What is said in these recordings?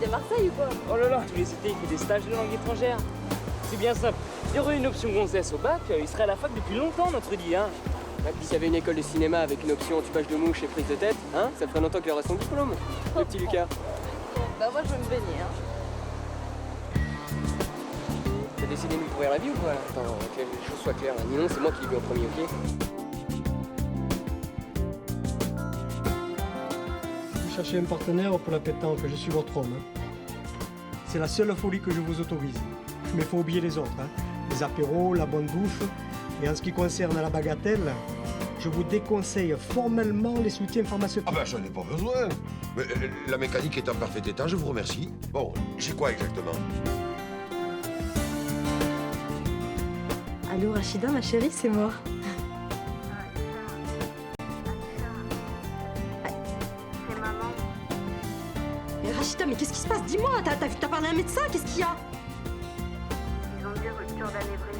à Marseille ou quoi? Oh là là, tous les étés, il fait des stages de langue étrangère. C'est bien simple. Il y aurait une option gonzesse au bac, il serait à la fac depuis longtemps, notre dit, hein. Et puis s'il y avait une école de cinéma avec une option tupage de mouche et prise de tête, hein, ça ferait longtemps qu'il aurait son diplôme, le petit Lucas. Bah moi je vais me baigner, hein. T'as décidé de nous pourrir la vie ou quoi là? Attends, que les choses soient claires. Ninon, c'est moi qui l'ai vu en premier, ok? Vous cherchez un partenaire pour la pétanque, je suis votre homme. Hein. C'est la seule folie que je vous autorise. Mais faut oublier les autres, hein. Les apéros, la bonne bouffe. Et en ce qui concerne la bagatelle, je vous déconseille formellement les soutiens pharmaceutiques. Ah ben, j'en ai pas besoin. Mais, la mécanique est en parfait état, je vous remercie. Bon, j'ai quoi exactement? Allô Rachida, ma chérie, c'est moi. C'est maman. Mais Rachida, mais qu'est-ce qui se passe? Dis-moi, t'as parlé à un médecin? Qu'est-ce qu'il y a? Ils ont dit rupture d'anévrisme.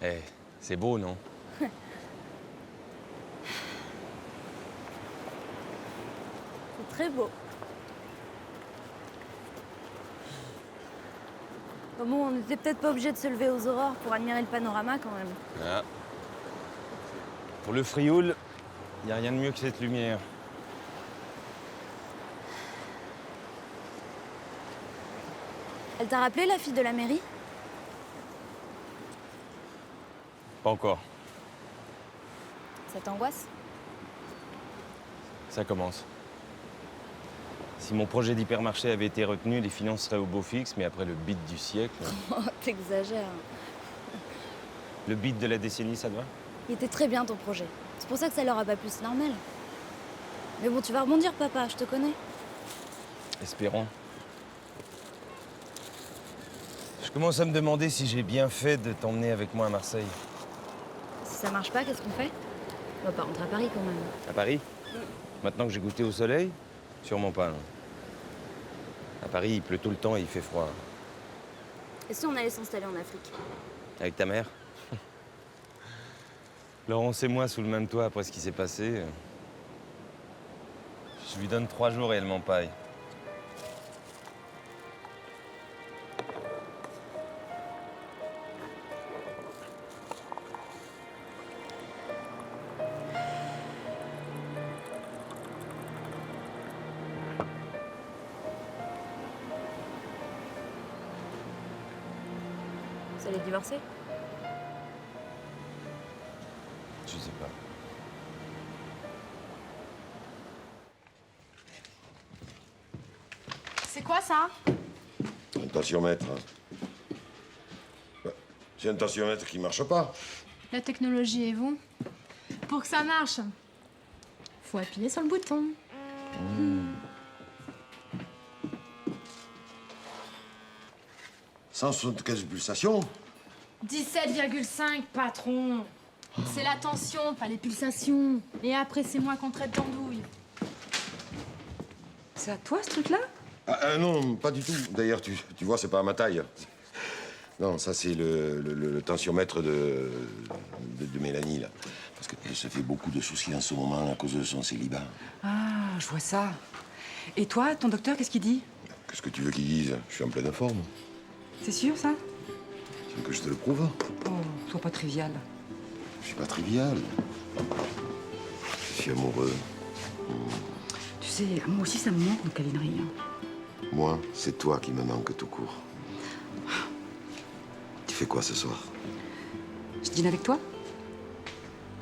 Eh, c'est beau, non? C'est très beau. Bon, on n'était peut-être pas obligé de se lever aux aurores pour admirer le panorama quand même. Ah. Pour le Frioul, il n'y a rien de mieux que cette lumière. Elle t'a rappelé la fille de la mairie? Pas encore. Ça t'angoisse? Ça commence. Si mon projet d'hypermarché avait été retenu, les finances seraient au beau fixe, mais après le beat du siècle... Oh, t'exagères. Le beat de la décennie, ça te va? Il était très bien ton projet. C'est pour ça que ça leur a pas plu, c'est normal. Mais bon, tu vas rebondir, papa, je te connais. Espérons. Je commence à me demander si j'ai bien fait de t'emmener avec moi à Marseille. Si ça marche pas, qu'est-ce qu'on fait? On va pas rentrer à Paris quand même. À Paris? Maintenant que j'ai goûté au soleil? Sûrement pas, non. À Paris, il pleut tout le temps et il fait froid. Et si on allait s'installer en Afrique? Avec ta mère? Laurence et moi sous le même toit après ce qui s'est passé. Je lui donne 3 jours et elle m'empaille. Vous allez divorcer? Je sais pas. C'est quoi ça? Un tensiomètre. Bah, c'est un tensiomètre qui marche pas. La technologie et vous? Pour que ça marche, faut appuyer sur le bouton. 175 pulsations. 17,5, patron. C'est la tension, pas les pulsations. Et après, c'est moi qu'on traite d'andouille. C'est à toi, ce truc-là? Non, pas du tout. D'ailleurs, tu vois, c'est pas à ma taille. Non, ça, c'est le tensiomètre de Mélanie, là. Parce qu'elle se fait beaucoup de soucis en ce moment à cause de son célibat. Ah, je vois ça. Et toi, ton docteur, qu'est-ce qu'il dit? Qu'est-ce que tu veux qu'il dise? Je suis en pleine forme. C'est sûr, ça? Tu veux que je te le prouve? Oh, sois pas trivial. Je suis pas trivial. Je suis amoureux. Tu sais, moi aussi, ça me manque, nos câlineries. Hein. Moi, c'est toi qui me manque tout court. Tu fais quoi ce soir? Je dîne avec toi?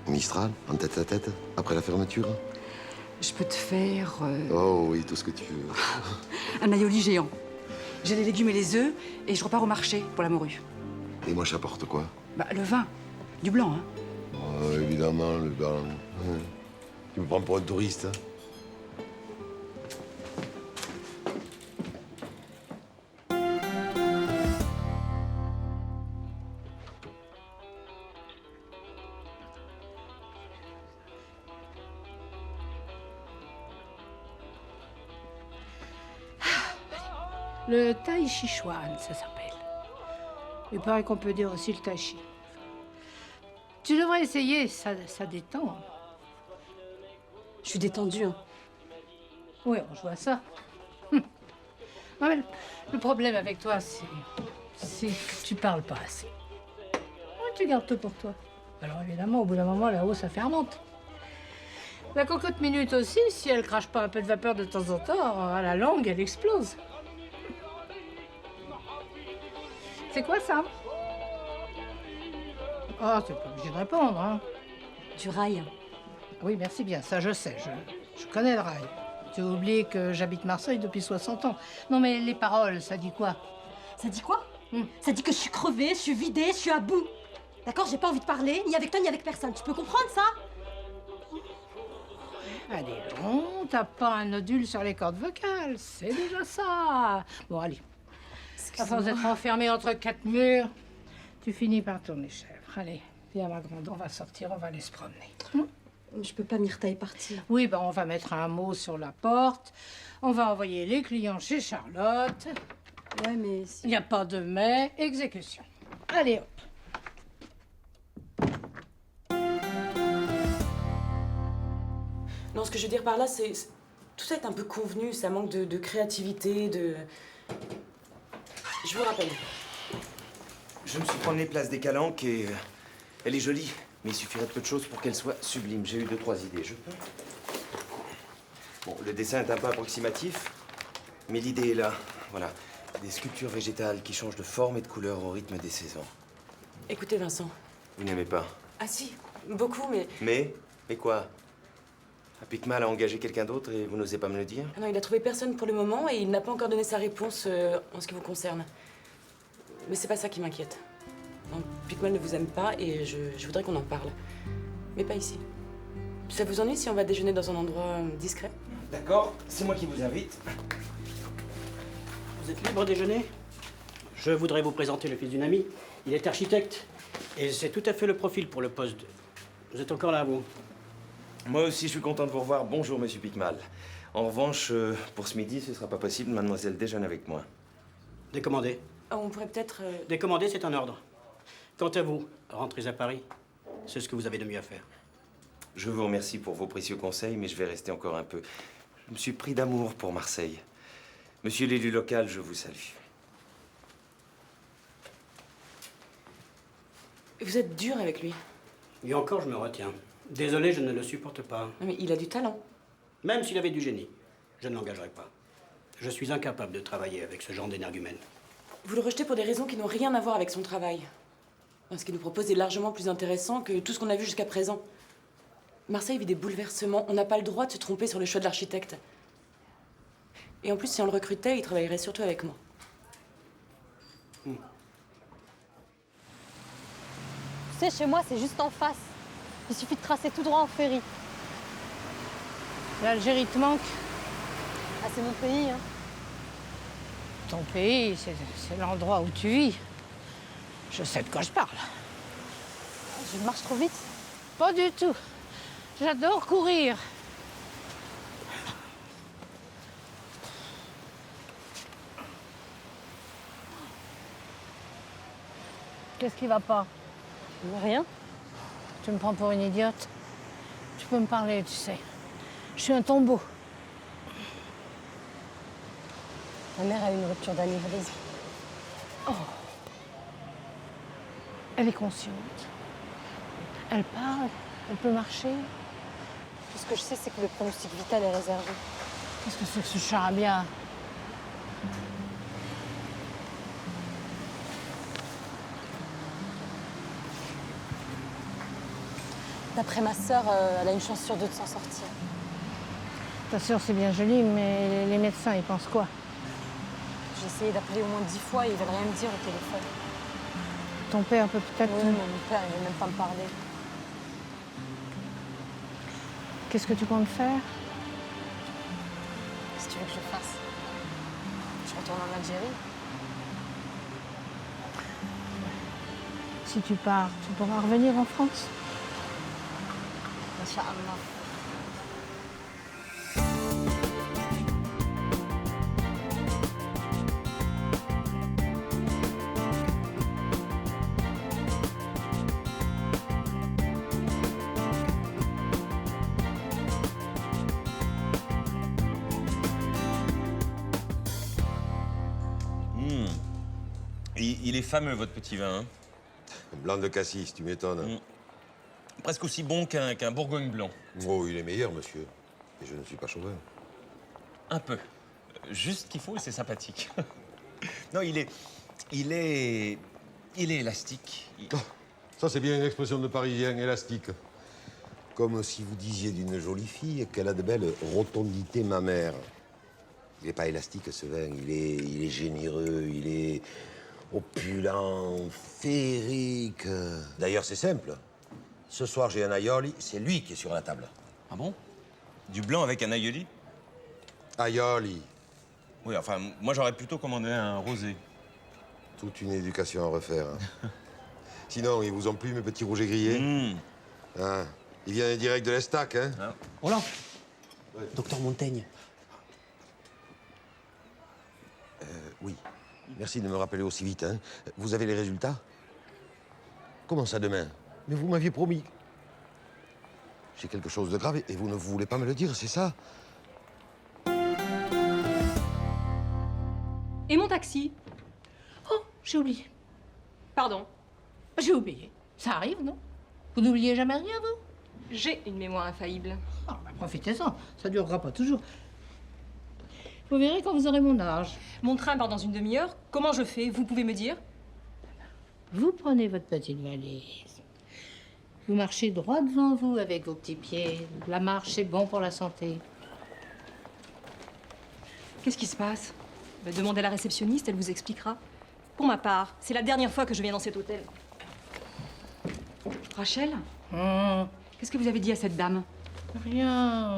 Mistral, en tête à tête, après la fermeture? Je peux te faire... Oh oui, tout ce que tu veux. un aioli géant. J'ai les légumes et les œufs, et je repars au marché pour la morue. Et moi, j'apporte quoi? Bah, le vin. Du blanc, hein. Oh, évidemment, le blanc. Tu me prends pour un touriste, hein? Le Tai Chi Chuan, ça s'appelle. Il paraît qu'on peut dire aussi le tachi. Tu devrais essayer, ça détend. Je suis détendue. Hein. Oui, je vois ça. Ouais, mais le problème avec toi, c'est que tu parles pas assez. Ouais, tu gardes tout pour toi. Alors évidemment, au bout d'un moment, là-haut, ça fermente. La cocotte minute aussi, si elle crache pas un peu de vapeur de temps en temps, à la langue, elle explose. C'est quoi ça? Oh, t'es pas obligé de répondre, hein. Du rail. Oui, merci bien, ça je sais, je connais le rail. Tu as oublié que j'habite Marseille depuis 60 ans. Non mais les paroles, ça dit quoi? Ça dit quoi? Ça dit que je suis crevée, je suis vidée, je suis à bout. D'accord? J'ai pas envie de parler, ni avec toi, ni avec personne. Tu peux comprendre ça? Allez, non, t'as pas un nodule sur les cordes vocales, c'est déjà ça. Bon, allez. À force d'être enfermée entre 4 murs, tu finis par tourner chèvre. Allez, viens ma grande, on va sortir, on va aller se promener. Je peux pas, Myrtha est partie. Oui, ben on va mettre un mot sur la porte. On va envoyer les clients chez Charlotte. Ouais, mais... Il n'y a pas de mais, exécution. Allez, hop. Non, ce que je veux dire par là, c'est... Tout ça est un peu convenu, ça manque de créativité, de... Je vous rappelle. Je me suis promené place des Calanques et elle est jolie, mais il suffirait de peu de choses pour qu'elle soit sublime. J'ai eu 2-3 idées, je peux. Bon, le dessin est un peu approximatif, mais l'idée est là. Voilà, des sculptures végétales qui changent de forme et de couleur au rythme des saisons. Écoutez, Vincent. Vous n'aimez pas? Ah si, beaucoup, mais... Mais quoi? Picmal a engagé quelqu'un d'autre et vous n'osez pas me le dire? Ah non, il a trouvé personne pour le moment et il n'a pas encore donné sa réponse en ce qui vous concerne. Mais c'est pas ça qui m'inquiète. Non, Picmal ne vous aime pas et je voudrais qu'on en parle. Mais pas ici. Ça vous ennuie si on va déjeuner dans un endroit discret? D'accord, c'est moi qui vous invite. Vous êtes libre à déjeuner? Je voudrais vous présenter le fils d'une amie. Il est architecte et c'est tout à fait le profil pour le poste. Vous êtes encore là, vous? Moi aussi, je suis content de vous revoir. Bonjour, monsieur Picmal. En revanche, pour ce midi, ce sera pas possible. Mademoiselle déjeune avec moi. Décommandé. On pourrait peut-être... Décommandé, c'est un ordre. Quant à vous, rentrez à Paris. C'est ce que vous avez de mieux à faire. Je vous remercie pour vos précieux conseils, mais je vais rester encore un peu. Je me suis pris d'amour pour Marseille. Monsieur l'élu local, je vous salue. Vous êtes dur avec lui. Et encore, je me retiens. Désolé, je ne le supporte pas. Non, mais il a du talent. Même s'il avait du génie, je ne l'engagerai pas. Je suis incapable de travailler avec ce genre d'énergumène. Vous le rejetez pour des raisons qui n'ont rien à voir avec son travail. Ce qu'il nous propose est largement plus intéressant que tout ce qu'on a vu jusqu'à présent. Marseille vit des bouleversements. On n'a pas le droit de se tromper sur le choix de l'architecte. Et en plus, si on le recrutait, il travaillerait surtout avec moi. Tu sais, chez moi, c'est juste en face. Il suffit de tracer tout droit en ferry. L'Algérie te manque? Ah, c'est mon pays, hein. Ton pays, c'est l'endroit où tu vis. Je sais de quoi je parle. Je marche trop vite? Pas du tout. J'adore courir. Qu'est-ce qui va pas? Rien. Tu me prends pour une idiote? Tu peux me parler, tu sais. Je suis un tombeau. Ma mère a eu une rupture d'anévrisme. Oh. Elle est consciente. Elle parle, elle peut marcher. Tout ce que je sais, c'est que le pronostic vital est réservé. Qu'est-ce que c'est que ce charabia? D'après ma sœur, elle a une chance sur 2 de s'en sortir. Ta sœur, c'est bien joli, mais les médecins, ils pensent quoi? J'ai essayé d'appeler au moins 10 fois et ils veulent rien me dire au téléphone. Ton père peut peut-être... Oui, mais mon père, il veut même pas me parler. Qu'est-ce que tu comptes faire? Qu'est-ce que tu veux que je fasse? Je retourne en Algérie. Si tu pars, tu pourras revenir en France? Inch'Allah. Il est fameux, votre petit vin. Hein. Blanc de cassis, tu m'étonnes. Presque aussi bon qu'un Bourgogne blanc. Oh, il est meilleur, monsieur. Et je ne suis pas chauvin. Un peu. Juste ce qu'il faut et c'est sympathique. Non, il est élastique. Oh, ça, c'est bien une expression de Parisien, élastique. Comme si vous disiez d'une jolie fille qu'elle a de belles rotondités mammaires. Il n'est pas élastique, ce vin. Il est généreux, il est opulent, féerique. D'ailleurs, c'est simple. Ce soir, j'ai un aioli, c'est lui qui est sur la table. Ah bon? Du blanc avec un aioli? Aioli. Oui, enfin, moi, j'aurais plutôt commandé un rosé. Toute une éducation à refaire. Sinon, ils vous ont plu, mes petits rouges et grillés? Ah, il vient direct de l'Estac, hein? Ah. Roland, docteur Montaigne. Oui. Merci de me rappeler aussi vite, hein. Vous avez les résultats? Comment ça, demain? Mais vous m'aviez promis. J'ai quelque chose de grave et vous ne voulez pas me le dire, c'est ça? Et mon taxi? Oh, j'ai oublié. Pardon. J'ai oublié. Ça arrive, non? Vous n'oubliez jamais rien, vous? J'ai une mémoire infaillible. Oh, bah, profitez-en, ça durera pas toujours. Vous verrez quand vous aurez mon âge. Mon train part dans une demi-heure. Comment je fais? Vous pouvez me dire? Vous prenez votre petite valise. Vous marchez droit devant vous avec vos petits pieds. La marche, c'est bon pour la santé. Qu'est-ce qui se passe? Demandez à la réceptionniste, elle vous expliquera. Pour ma part, c'est la dernière fois que je viens dans cet hôtel. Rachel, qu'est-ce que vous avez dit à cette dame? Rien.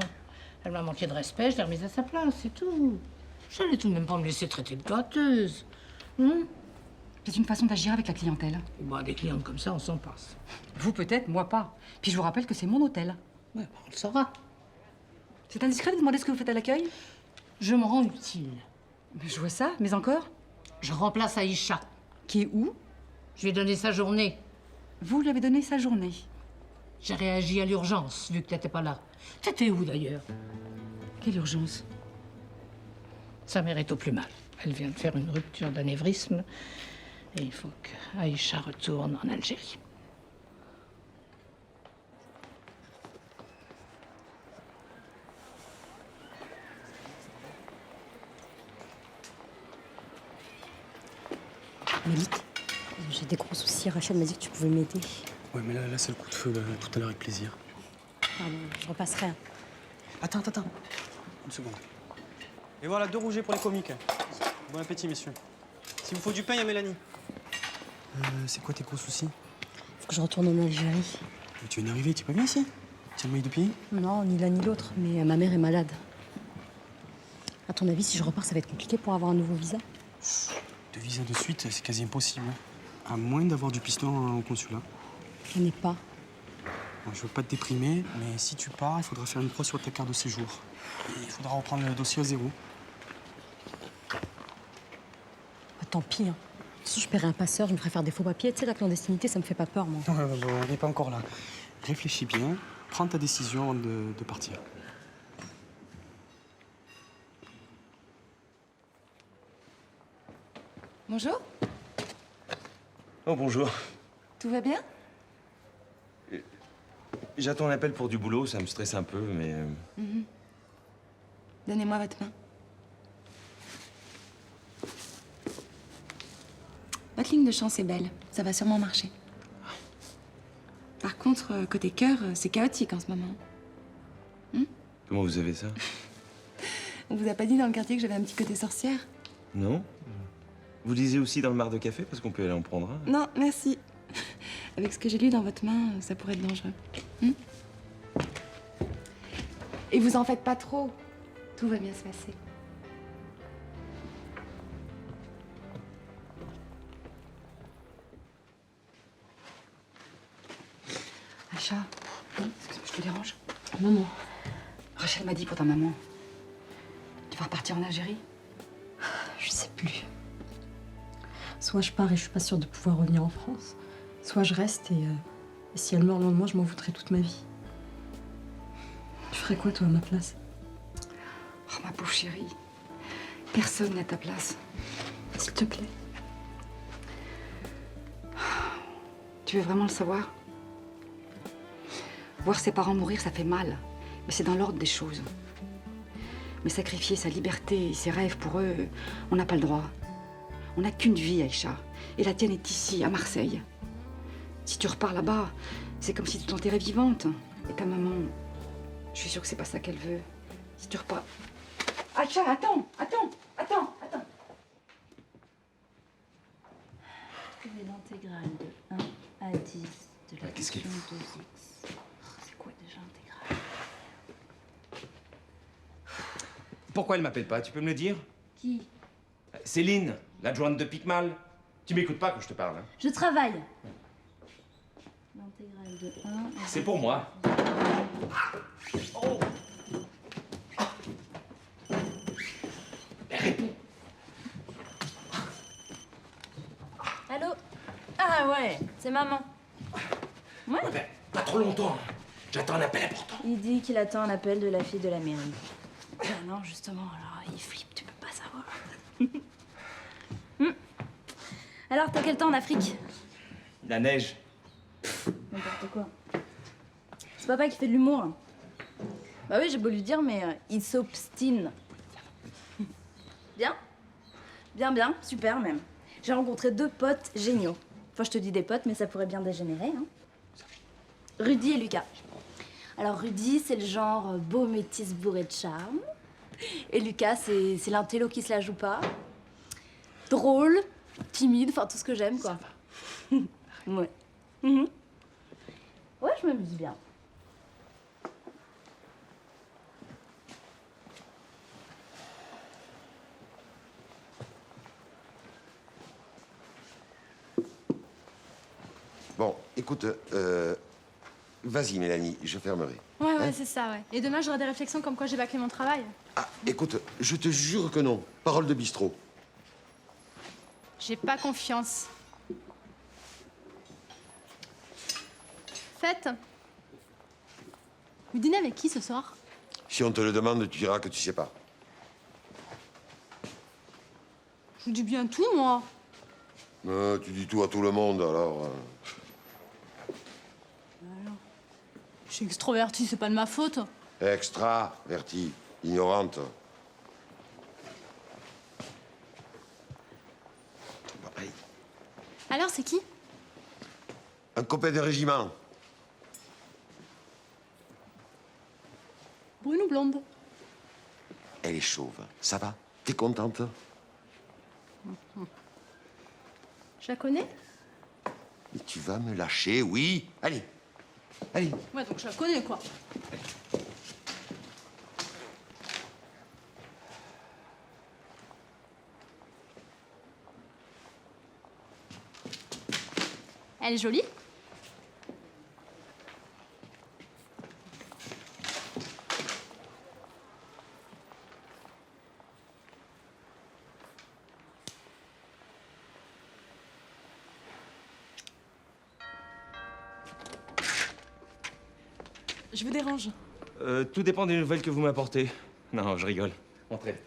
Elle m'a manqué de respect, je l'ai remise à sa place, c'est tout. J'allais tout de même pas me laisser traiter de gâteuse. C'est une façon d'agir avec la clientèle. Bah, des clientes comme ça, on s'en passe. Vous peut-être, moi pas. Puis je vous rappelle que c'est mon hôtel. Ouais, bah, on le saura. C'est indiscret de demander ce que vous faites à l'accueil? Je me rends utile. Je vois ça, mais encore? Je remplace Aïcha. Qui est où? Je lui ai donné sa journée. Vous lui avez donné sa journée? J'ai réagi à l'urgence, vu que t'étais pas là. T'étais où, d'ailleurs? Quelle urgence? Sa mère est au plus mal. Elle vient de faire une rupture d'anévrisme. Et il faut qu'Aïcha retourne en Algérie. Malik, j'ai des gros soucis. Rachel m'a dit que tu pouvais m'aider. Ouais, mais là c'est le coup de feu, là, tout à l'heure avec plaisir. Pardon, je repasserai. Attends. Une seconde. Et voilà, 2 rougets pour les comiques. Bon appétit, messieurs. S'il vous faut du pain, il y a Mélanie. C'est quoi tes gros soucis? Faut que je retourne en Algérie. Mais tu viens d'arriver, tu es pas bien ici? Tu as le mail de pays? Non, ni l'un ni l'autre, mais ma mère est malade. À ton avis, si je repars, ça va être compliqué pour avoir un nouveau visa? De visa de suite, c'est quasi impossible. À moins d'avoir du piston au consulat. J'en ai pas. Bon, je veux pas te déprimer, mais si tu pars, il faudra faire une croix sur ta carte de séjour. Et il faudra reprendre le dossier à zéro. Bah, tant pis. Hein. De toute façon, je paierai un passeur, je me ferai faire des faux papiers. Tu sais, la clandestinité, ça me fait pas peur, moi. Non, on n'est pas encore là. Réfléchis bien, prends ta décision avant de partir. Bonjour. Oh, bonjour. Tout va bien? J'attends un appel pour du boulot, ça me stresse un peu, mais... Donnez-moi votre main. Votre ligne de chance est belle, ça va sûrement marcher. Par contre, côté cœur, c'est chaotique en ce moment. Comment vous avez ça? On vous a pas dit dans le quartier que j'avais un petit côté sorcière? Non? Vous lisez aussi dans le mar de café, parce qu'on peut aller en prendre un? Non, merci. Avec ce que j'ai lu dans votre main, ça pourrait être dangereux. Et vous en faites pas trop. Tout va bien se passer. Aïcha, excuse-moi, je te dérange? Maman. Rachel m'a dit pour ta maman. Tu vas repartir en Algérie? Je sais plus. Soit je pars et je suis pas sûre de pouvoir revenir en France, soit je reste et si elle meurt loin de moi, je m'en voudrais toute ma vie. Tu ferais quoi, toi, à ma place? Oh, ma pauvre chérie. Personne n'est à ta place. S'il te plaît. Tu veux vraiment le savoir? Voir ses parents mourir, ça fait mal. Mais c'est dans l'ordre des choses. Mais sacrifier sa liberté et ses rêves pour eux, on n'a pas le droit. On n'a qu'une vie, Aïcha. Et la tienne est ici, à Marseille. Si tu repars là-bas, c'est comme si tu t'enterrais vivante. Et ta maman, je suis sûre que c'est pas ça qu'elle veut. Si tu repars... Aïcha, attends. Trouver l'intégrale de 1 à 10 de la Qu'est-ce qu'il question 2x. C'est quoi déjà intégrale? Pourquoi elle m'appelle pas? Tu peux me le dire? Qui? Céline, l'adjointe de Picmal. Tu m'écoutes pas quand je te parle. Hein. Je travaille. L'intégrale de 1 à 10. C'est pour moi. Oh. Allô? Ah ouais, c'est maman. Ouais. Ben, pas trop longtemps. J'attends un appel important. Il dit qu'il attend un appel de la fille de la mairie. Ben non, justement, alors il flippe, tu peux pas savoir. Alors, t'as quel temps en Afrique? La neige. N'importe quoi. C'est papa qui fait de l'humour. Bah oui, j'ai beau lui dire, mais il s'obstine. Bien? Bien, super même. J'ai rencontré 2 potes géniaux. Enfin, je te dis des potes, mais ça pourrait bien dégénérer, hein. Rudy et Lucas. Alors, Rudy, c'est le genre beau métis bourré de charme. Et Lucas, c'est l'intello qui se la joue pas. Drôle, timide, enfin tout ce que j'aime, quoi. Ouais. Ouais, je m'amuse bien. Bon, écoute, vas-y Mélanie, je fermerai. Ouais, Hein? c'est ça, ouais. Et demain, j'aurai des réflexions comme quoi j'ai bâclé mon travail. Ah, écoute, je te jure que non. Parole de bistrot. J'ai pas confiance. Fête. Vous dînez avec qui ce soir? Si on te le demande, tu diras que tu sais pas. Je vous dis bien tout, moi. Tu dis tout à tout le monde, alors... Je suis extrovertie, c'est pas de ma faute. Extravertie, ignorante. Alors, c'est qui? Un copain de régiment. Brune ou blonde? Elle est chauve. Ça va? T'es contente? Je la connais? Mais tu vas me lâcher, oui? Allez. Allez. Ouais, donc je la connais, quoi. Elle est jolie? Je vous dérange. Tout dépend des nouvelles que vous m'apportez. Non, je rigole. Entrez.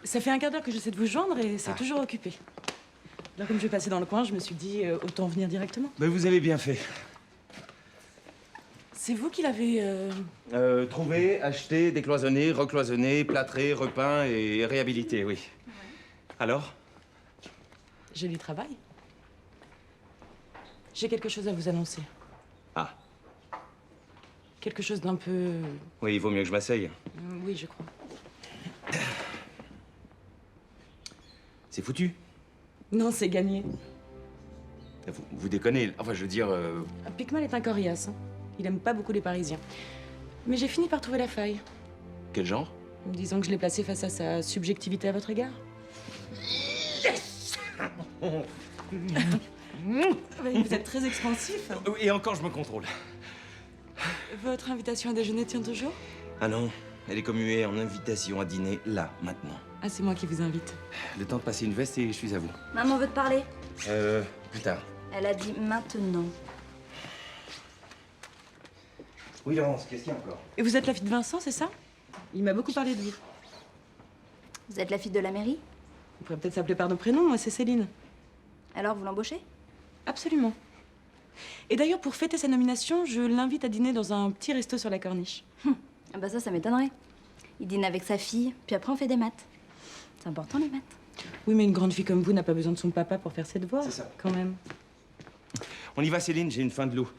Ça fait un quart d'heure que j'essaie de vous joindre et c'est toujours occupé. Là, comme je vais passer dans le coin, je me suis dit autant venir directement. Ben, vous avez bien fait. C'est vous qui l'avez... Trouvé, acheté, décloisonné, recloisonné, plâtré, repeint et réhabilité, oui. Alors? Joli travail. J'ai quelque chose à vous annoncer. Ah. Quelque chose d'un peu... Oui, il vaut mieux que je m'asseye. Oui, je crois. C'est foutu. Non, c'est gagné. Vous déconnez. Enfin, je veux dire... Picmal est un coriace. Hein. Il aime pas beaucoup les Parisiens. Mais j'ai fini par trouver la faille. Quel genre? Disons que je l'ai placé face à sa subjectivité à votre égard. Yes. Vous êtes très expansif. Et encore, je me contrôle. Votre invitation à déjeuner tient toujours? Ah non, elle est commuée en invitation à dîner, là, maintenant. Ah, c'est moi qui vous invite. Le temps de passer une veste et je suis à vous. Maman veut te parler. Plus tard. Elle a dit maintenant. Oui, Laurence, qu'est-ce qu'il y a encore? Et vous êtes la fille de Vincent, c'est ça? Il m'a beaucoup parlé de vous. Vous êtes la fille de la mairie? On pourrait peut-être s'appeler par nos prénoms, moi c'est Céline. Alors, vous l'embauchez? Absolument. Et d'ailleurs, pour fêter sa nomination, je l'invite à dîner dans un petit resto sur la corniche. Ah bah ça m'étonnerait. Il dîne avec sa fille, puis après on fait des maths. C'est important les maths. Oui, mais une grande fille comme vous n'a pas besoin de son papa pour faire ses devoirs. C'est ça. Quand même. On y va, Céline, j'ai une faim de l'eau.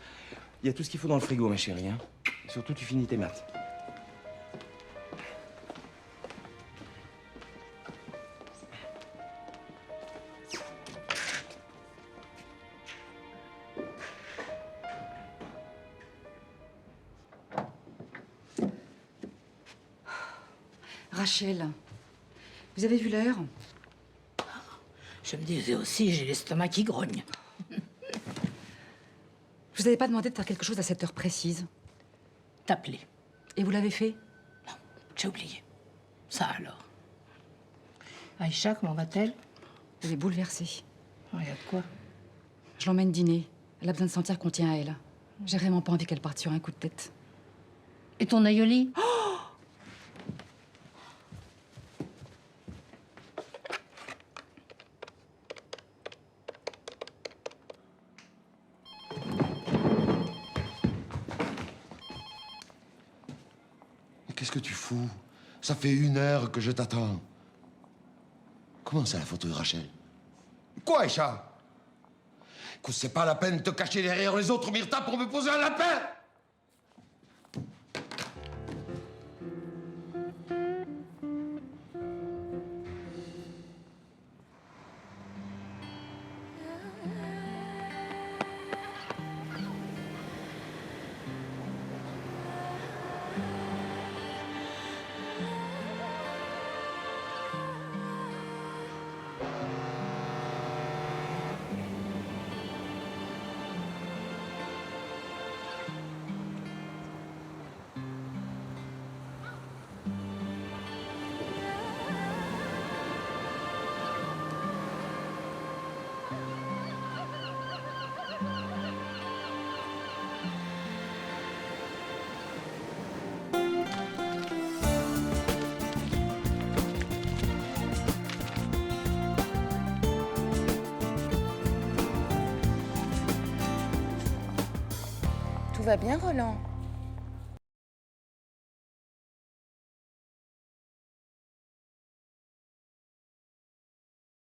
Il y a tout ce qu'il faut dans le frigo, ma chérie. Hein. Et surtout, tu finis tes maths. Rachel, vous avez vu l'heure? Je me disais aussi, j'ai l'estomac qui grogne. Je vous avais pas demandé de faire quelque chose à cette heure précise. T'appeler. Et vous l'avez fait? Non, j'ai oublié. Ça alors. Aïcha, comment va-t-elle? Elle est bouleversée. Il y a de quoi? Je l'emmène dîner. Elle a besoin de sentir qu'on tient à elle. J'ai vraiment pas envie qu'elle parte sur un coup de tête. Et ton aïoli? Qu'est-ce que tu fous? Ça fait 1 heure que je t'attends. Comment c'est la photo de Rachel? Quoi, Aïcha? Écoute, c'est pas la peine de te cacher derrière les autres, Myrta, pour me poser un lapin! Tout va bien, Roland?